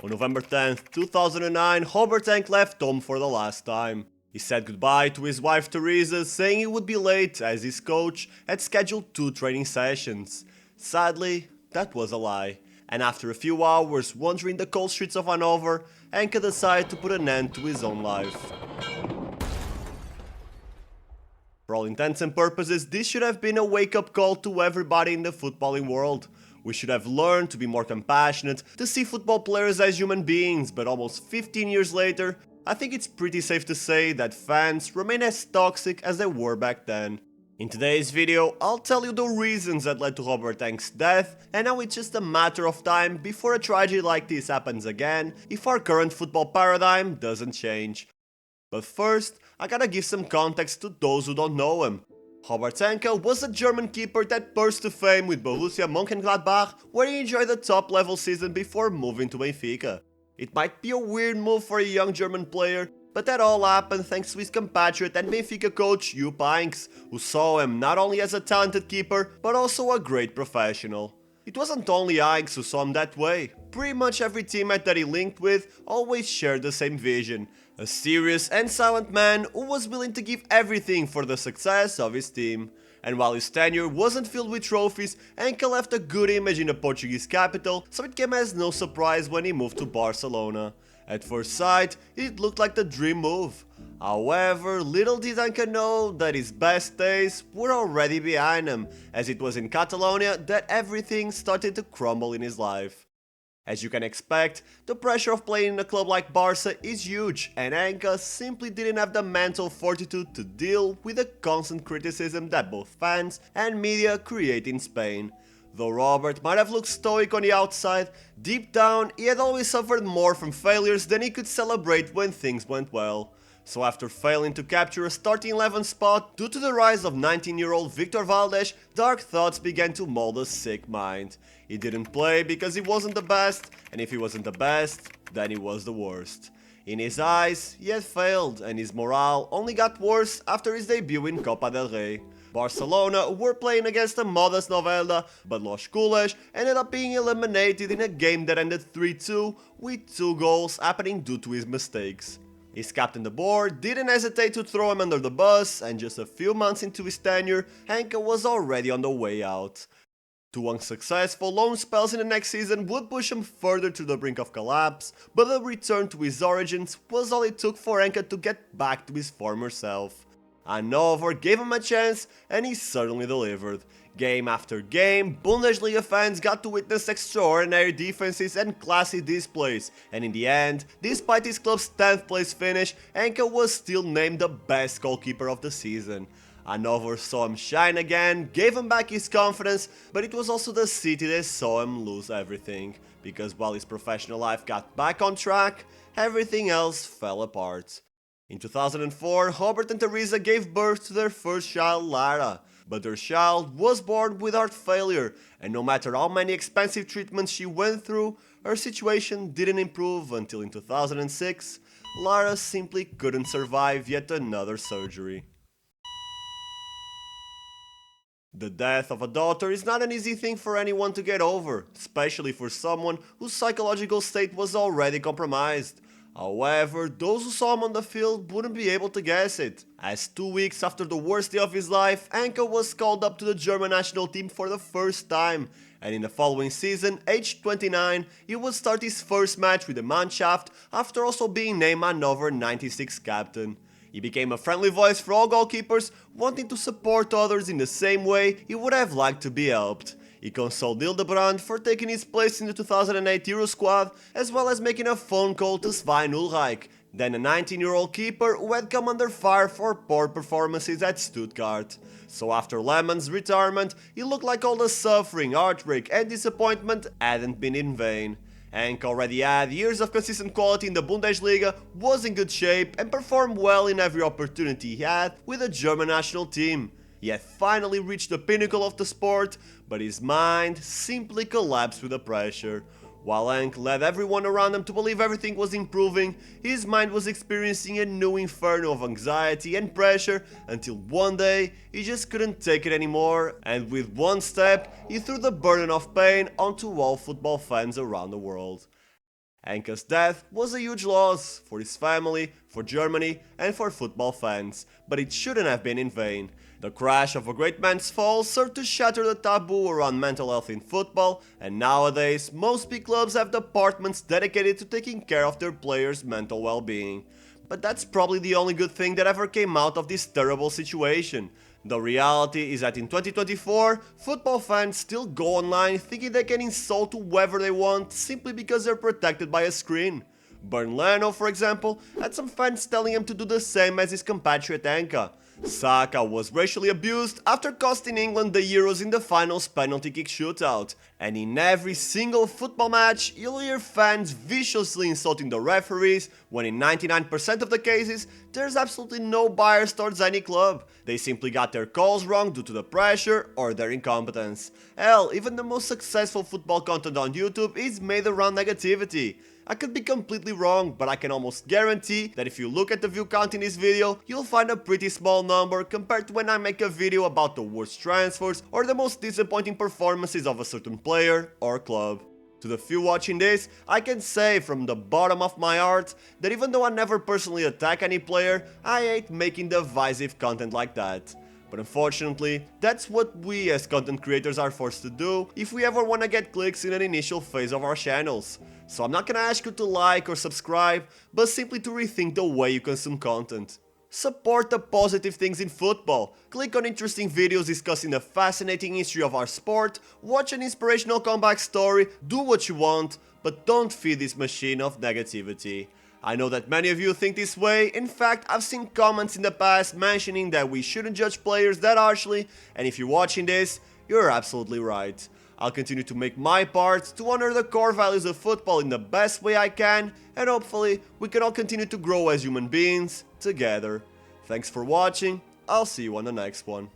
On November 10th, 2009, Robert Enke left home for the last time. He said goodbye to his wife Teresa, saying he would be late as his coach had scheduled 2 training sessions. Sadly, that was a lie, and after a few hours wandering the cold streets of Hanover, Enke decided to put an end to his own life. For all intents and purposes, this should have been a wake-up call to everybody in the footballing world. We should have learned to be more compassionate, to see football players as human beings, but almost 15 years later, I think it's pretty safe to say that fans remain as toxic as they were back then. In today's video, I'll tell you the reasons that led to Robert Enke's death and how it's just a matter of time before a tragedy like this happens again if our current football paradigm doesn't change. But first, I gotta give some context to those who don't know him. Robert Enke was a German keeper that burst to fame with Borussia Mönchengladbach, where he enjoyed a top-level season before moving to Benfica. It might be a weird move for a young German player, but that all happened thanks to his compatriot and Benfica coach Jupp Heynckes, who saw him not only as a talented keeper, but also a great professional. It wasn't only Heynckes who saw him that way. Pretty much every teammate that he linked with always shared the same vision. A serious and silent man who was willing to give everything for the success of his team. And while his tenure wasn't filled with trophies, Enke left a good image in the Portuguese capital, so it came as no surprise when he moved to Barcelona. At first sight, it looked like the dream move. However, little did Enke know that his best days were already behind him, as it was in Catalonia that everything started to crumble in his life. As you can expect, the pressure of playing in a club like Barca is huge, and Enke simply didn't have the mental fortitude to deal with the constant criticism that both fans and media create in Spain. Though Robert might have looked stoic on the outside, deep down he had always suffered more from failures than he could celebrate when things went well. So after failing to capture a starting 11 spot due to the rise of 19-year-old Victor Valdes, dark thoughts began to mold a sick mind. He didn't play because he wasn't the best, and if he wasn't the best, then he was the worst. In his eyes, he had failed, and his morale only got worse after his debut in Copa del Rey. Barcelona were playing against a modest Novelda, but Los Culés ended up being eliminated in a game that ended 3-2, with 2 goals happening due to his mistakes. His captain de board didn't hesitate to throw him under the bus, and just a few months into his tenure, Enke was already on the way out. 2 unsuccessful loan spells in the next season would push him further to the brink of collapse, but the return to Resurgence was all it took for Enke to get back to his former self. Hanover gave him a chance, and he certainly delivered. Game after game, Bundesliga fans got to witness extraordinary defenses and classy displays, and in the end, despite his club's 10th place finish, Enke was still named the best goalkeeper of the season. Hanover saw him shine again, gave him back his confidence, but it was also the city that saw him lose everything, because while his professional life got back on track, everything else fell apart. In 2004, Robert and Teresa gave birth to their first child, Lara, but their child was born with heart failure, and no matter how many expensive treatments she went through, her situation didn't improve until in 2006, Lara simply couldn't survive yet another surgery. The death of a daughter is not an easy thing for anyone to get over, especially for someone whose psychological state was already compromised. However, those who saw him on the field wouldn't be able to guess it, as 2 weeks after the worst day of his life, Enke was called up to the German national team for the first time, and in the following season, aged 29, he would start his first match with the Mannschaft after also being named Hannover 96 captain. He became a friendly voice for all goalkeepers, wanting to support others in the same way he would have liked to be helped. He consoled Hildebrand for taking his place in the 2008 Euro squad, as well as making a phone call to Svein Ulreich, then a 19-year-old keeper who had come under fire for poor performances at Stuttgart. So after Lehmann's retirement, he looked like all the suffering, heartbreak and disappointment hadn't been in vain. Enke already had years of consistent quality in the Bundesliga, was in good shape and performed well in every opportunity he had with the German national team. He had finally reached the pinnacle of the sport, but his mind simply collapsed with the pressure. While Enke led everyone around him to believe everything was improving, his mind was experiencing a new inferno of anxiety and pressure until one day he just couldn't take it anymore, and with one step he threw the burden of pain onto all football fans around the world. Enke's death was a huge loss for his family, for Germany, and for football fans, but it shouldn't have been in vain. The crash of a great man's fall served to shatter the taboo around mental health in football, and nowadays most big clubs have departments dedicated to taking care of their players' mental well-being. But that's probably the only good thing that ever came out of this terrible situation. The reality is that in 2024, football fans still go online thinking they can insult whoever they want simply because they're protected by a screen. Bernd Leno, for example, had some fans telling him to do the same as his compatriot Enke. Saka was racially abused after costing England the Euros in the finals penalty kick shootout. And in every single football match, you'll hear fans viciously insulting the referees, when in 99% of the cases, there's absolutely no bias towards any club. They simply got their calls wrong due to the pressure or their incompetence. Hell, even the most successful football content on YouTube is made around negativity. I could be completely wrong, but I can almost guarantee that if you look at the view count in this video, you'll find a pretty small number compared to when I make a video about the worst transfers or the most disappointing performances of a certain player or club. To the few watching this, I can say from the bottom of my heart that even though I never personally attack any player, I hate making divisive content like that. But unfortunately, that's what we as content creators are forced to do if we ever want to get clicks in an initial phase of our channels. So I'm not gonna ask you to like or subscribe, but simply to rethink the way you consume content. Support the positive things in football, click on interesting videos discussing the fascinating history of our sport, watch an inspirational comeback story, do what you want, but don't feed this machine of negativity. I know that many of you think this way. In fact, I've seen comments in the past mentioning that we shouldn't judge players that harshly, and if you're watching this, you're absolutely right. I'll continue to make my part to honor the core values of football in the best way I can, and hopefully we can all continue to grow as human beings together. Thanks for watching, I'll see you on the next one.